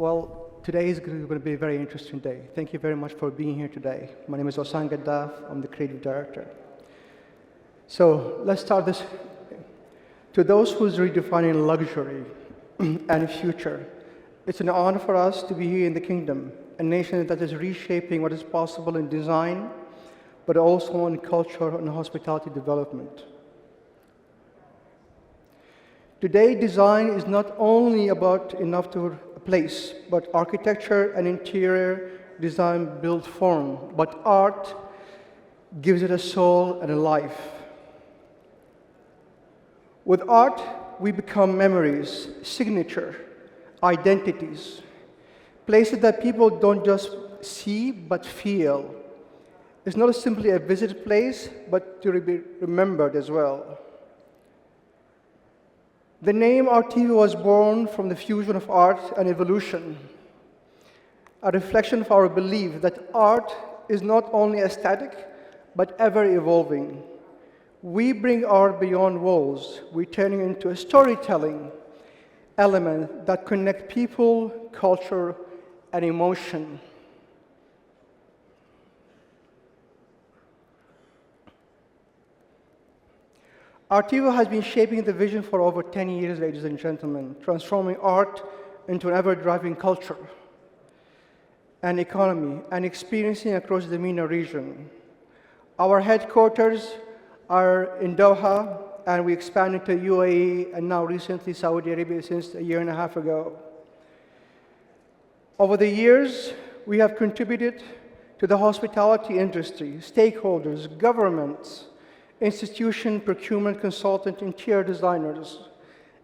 Well, today is going to be a very interesting day. Thank you very much for being here today. My name is Osan Ghaddaf. I'm the creative director. So let's start this. To those who's redefining luxury and future, it's an honor for us to be here in the kingdom, a nation that is reshaping what is possible in design, but also in culture and hospitality development. Today, design is not only about enough to a place, but architecture and interior design build form, but art gives it a soul and a life. With art, we become memories, signature, identities, places that people don't just see, but feel. It's not simply a visited place, but to be remembered as well. The name Artevo was born from the fusion of art and evolution, a reflection of our belief that art is not only aesthetic, but ever evolving. We bring art beyond walls. We turn it into a storytelling element that connects people, culture, and emotion. Artevo has been shaping the vision for over 10 years, ladies and gentlemen, transforming art into an ever-driving culture and economy and experiencing across the MENA region. Our headquarters are in Doha, and we expanded to UAE and now recently Saudi Arabia since a year and a half ago. Over the years, we have contributed to the hospitality industry, stakeholders, governments, institution, procurement consultant, interior designers,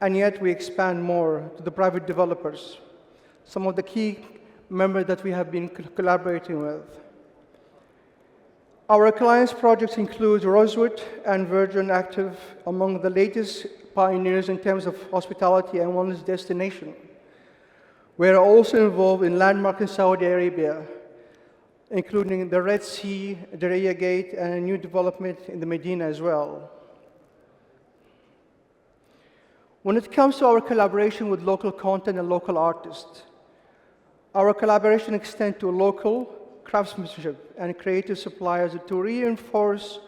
and yet we expand more to the private developers, some of the key members that we have been collaborating with. Our clients' projects include Rosewood and Virgin Active, among the latest pioneers in terms of hospitality and wellness destination. We are also involved in landmarks in Saudi Arabia, including the Red Sea, the Raya Gate, and a new development in the Medina as well. When it comes to our collaboration with local content and local artists, our collaboration extends to local craftsmanship and creative suppliers to reinforce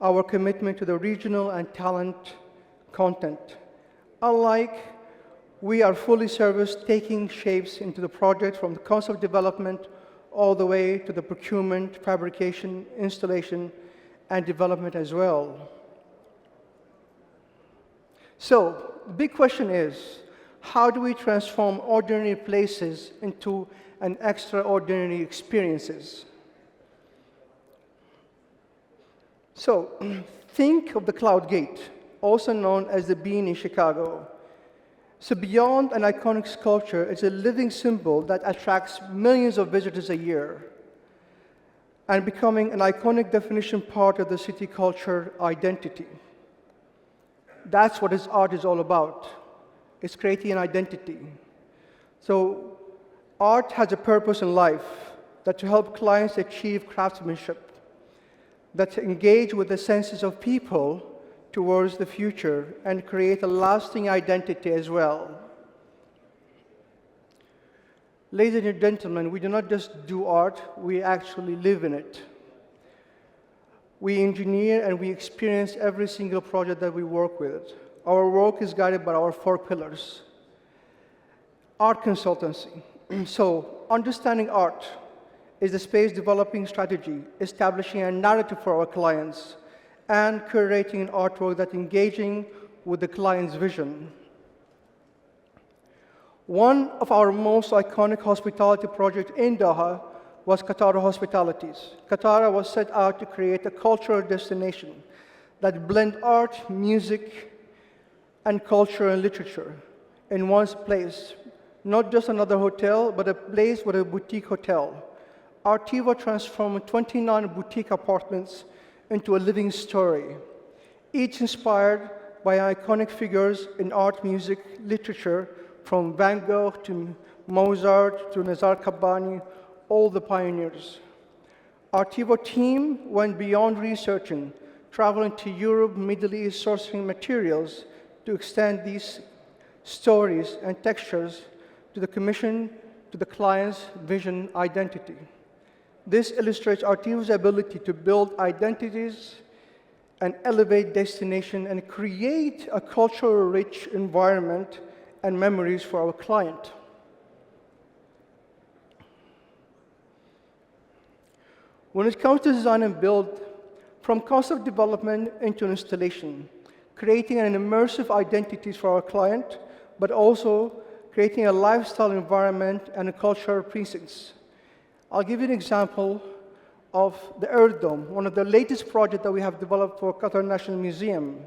our commitment to the regional and talent content. Alike, we are fully serviced, taking shapes into the project from the concept development all the way to the procurement, fabrication, installation, and development as well. So, the big question is, how do we transform ordinary places into an extraordinary experiences? So, think of the Cloud Gate, also known as the Bean in Chicago. So beyond an iconic sculpture, it's a living symbol that attracts millions of visitors a year and becoming an iconic definition part of the city culture identity. That's what this art is all about. It's creating an identity. So art has a purpose in life, that to help clients achieve craftsmanship, that to engage with the senses of people towards the future and create a lasting identity as well. Ladies and gentlemen, we do not just do art, we actually live in it. We engineer and we experience every single project that we work with. Our work is guided by our 4 pillars. Art consultancy. So, understanding art is the space developing strategy, establishing a narrative for our clients, and curating an artwork that's engaging with the client's vision. One of our most iconic hospitality projects in Doha was Qatar Hospitalities. Qatar was set out to create a cultural destination that blends art, music, and culture and literature in one place. Not just another hotel, but a place with a boutique hotel. Artevo transformed 29 boutique apartments into a living story, each inspired by iconic figures in art, music, literature, from Van Gogh to Mozart to Nazar Kabbani, all the pioneers. Artevo team went beyond researching, traveling to Europe, Middle East, sourcing materials to extend these stories and textures to the commission to the client's vision identity. This illustrates Artevo's ability to build identities and elevate destination and create a cultural-rich environment and memories for our client. When it comes to design and build, from concept development into installation, creating an immersive identities for our client, but also creating a lifestyle environment and a cultural precincts. I'll give you an example of the Earth Dome, one of the latest projects that we have developed for Qatar National Museum.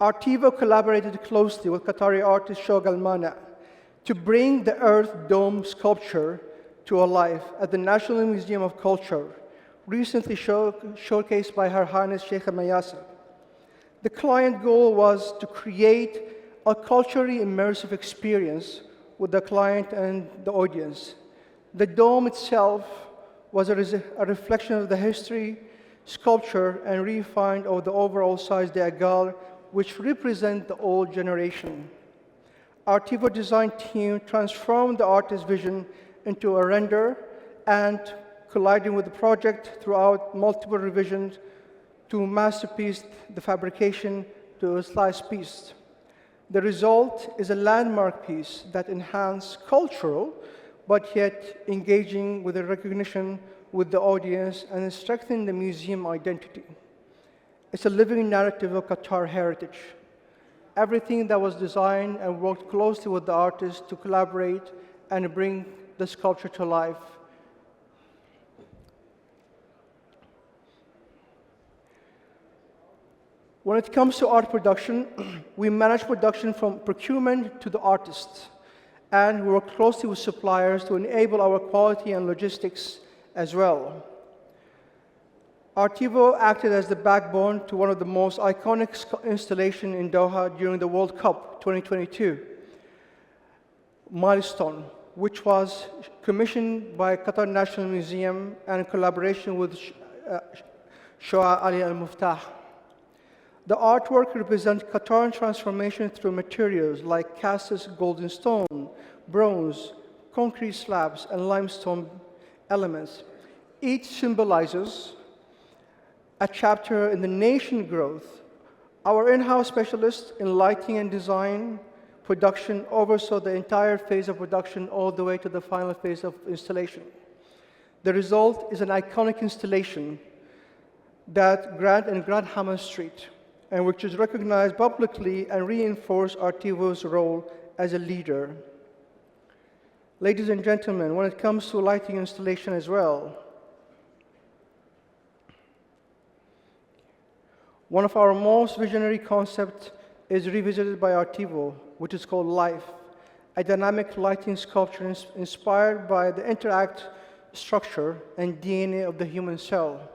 Artevo collaborated closely with Qatari artist Shogal Mana to bring the Earth Dome sculpture to life at the National Museum of Culture, recently showcased by Her Highness Sheikh Mayasa. The client goal was to create a culturally immersive experience with the client and the audience. The dome itself was a reflection of the history, sculpture, and refined of the overall size de Agal, which represent the old generation. Artevo design team transformed the artist's vision into a render and colliding with the project throughout multiple revisions to masterpiece the fabrication to a sliced piece. The result is a landmark piece that enhances cultural, but yet engaging with the recognition with the audience and strengthening the museum identity. It's a living narrative of Qatar heritage. Everything that was designed and worked closely with the artists to collaborate and bring the sculpture to life. When it comes to art production, we manage production from procurement to the artists, and we work closely with suppliers to enable our quality and logistics as well. Artevo acted as the backbone to one of the most iconic installations in Doha during the World Cup 2022, Milestone, which was commissioned by Qatar National Museum and in collaboration with Shoa Ali Al Muftah. The artwork represents Qatar's transformation through materials like cast golden stone, bronze, concrete slabs, and limestone elements. Each symbolizes a chapter in the nation's growth. Our in-house specialists in lighting and design production oversaw the entire phase of production all the way to the final phase of installation. The result is an iconic installation that Grand Hamad Street, and which is recognized publicly and reinforce Artevo's role as a leader. Ladies and gentlemen, when it comes to lighting installation as well, one of our most visionary concepts is revisited by Artevo, which is called Life, a dynamic lighting sculpture inspired by the interact structure and DNA of the human cell.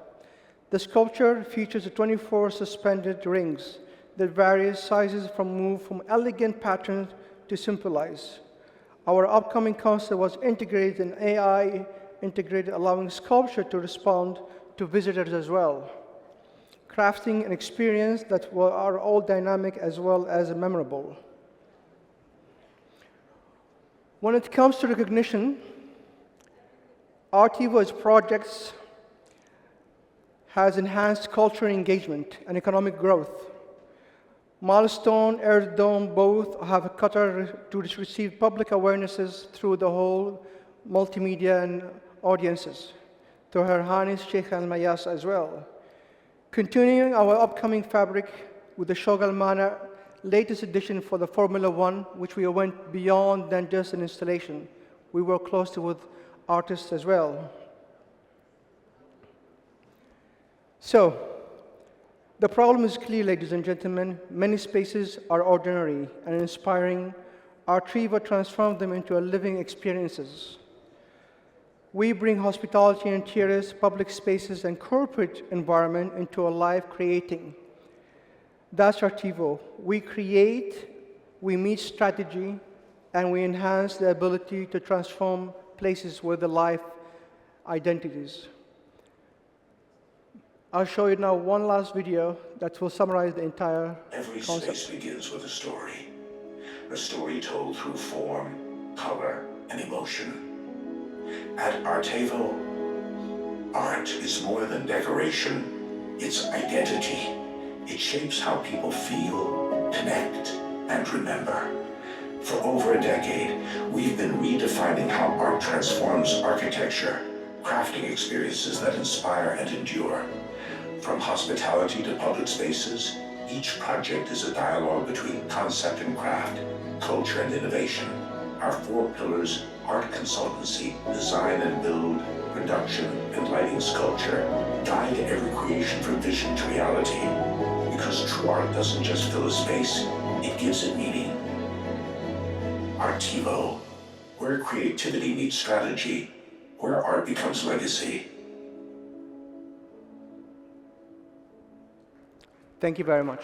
The sculpture features 24 suspended rings that various sizes move from elegant patterns to symbolize. Our upcoming concept was integrated in AI, allowing sculpture to respond to visitors as well, crafting an experience that are all dynamic as well as memorable. When it comes to recognition, Artevo's projects has enhanced cultural engagement and economic growth. Milestone, Earth Dome, both have Qatar to receive public awarenesses through the whole multimedia and audiences, to Her Highness Sheikh Al Mayas as well. Continuing our upcoming fabric with the Shogal Mana latest edition for the Formula One, which we went beyond than just an installation. We work closely with artists as well. So, the problem is clear, ladies and gentlemen. Many spaces are ordinary and inspiring. Artevo transformed them into living experiences. We bring hospitality and interiors, public spaces, and corporate environment into a life creating. That's Artevo. We create, we meet strategy, and we enhance the ability to transform places with the life identities. I'll show you now one last video that will summarize the entire Every concept. space begins with a story told through form, color, and emotion. At Artevo, art is more than decoration, it's identity. It shapes how people feel, connect, and remember. For over a decade, we've been redefining how art transforms architecture, crafting experiences that inspire and endure. From hospitality to public spaces, each project is a dialogue between concept and craft, culture and innovation. Our 4 pillars, art consultancy, design and build, production, and lighting sculpture, guide every creation from vision to reality. Because true art doesn't just fill a space, it gives it meaning. Artevo, where creativity meets strategy, where art becomes legacy. Thank you very much.